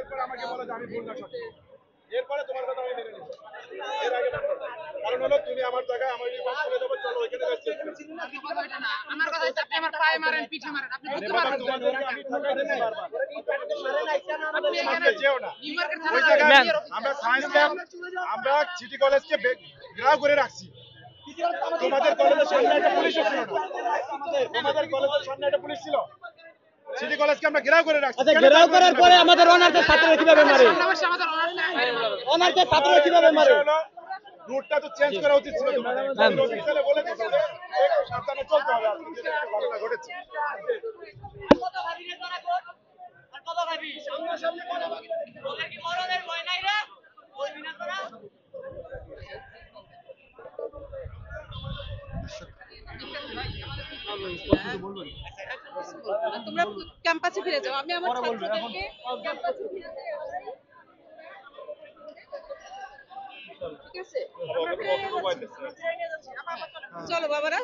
এরপর আমাকে বলো যে আমি ভুল না সঠিক, এরপরে তোমার কথা আমি মেনে নিব। এর আগে মানবো না। কারণ হলো তুমি আমার জায়গায় আমার রিভার্স করে দেবো, চলো ওইখানে যাচ্ছি। আমার কথা হচ্ছে আপনি আমার পায়ে মারেন, পিঠে মারেন, আপনি বুঝতে পারবেন। তোমাদেরকে আমি ঠকাই দিচ্ছি বারবার। আপনি এখানে যেও না নিউ মার্কেট ওই থানা জায়গায় আমরা সায়েন্স ল্যাব, আমরা সিটি কলেজকে ঘেরাও করে রাখছি। তোমাদের কলেজের সামনে একটা পুলিশও ছিল না, তোমাদের কলেজের সামনে একটা পুলিশ ছিল, সিটি কলেজকে আমরা ঘেরাও করে রাখছি। আচ্ছা, ঘেরাও করার পরে আমাদের অনার্সের ছাত্ররা কিভাবে মারে? অনার্সের ছাত্ররা কিভাবে মারে? রুটটা তো চেঞ্জ করা উচিত ছিল তোমাদের। অফিসিয়ালে বলে দিচ্ছে যে একটু সাবধানে চলতে হবে, আজকে যেটা একটা ঘটনা ঘটেছে। তোমরা ক্যাম্পাসে ফিরে যাও, আমি আমার ছাত্রদেরকে ক্যাম্পাসে ফিরে যাই। ঠিক আছে, চলো বাবারা।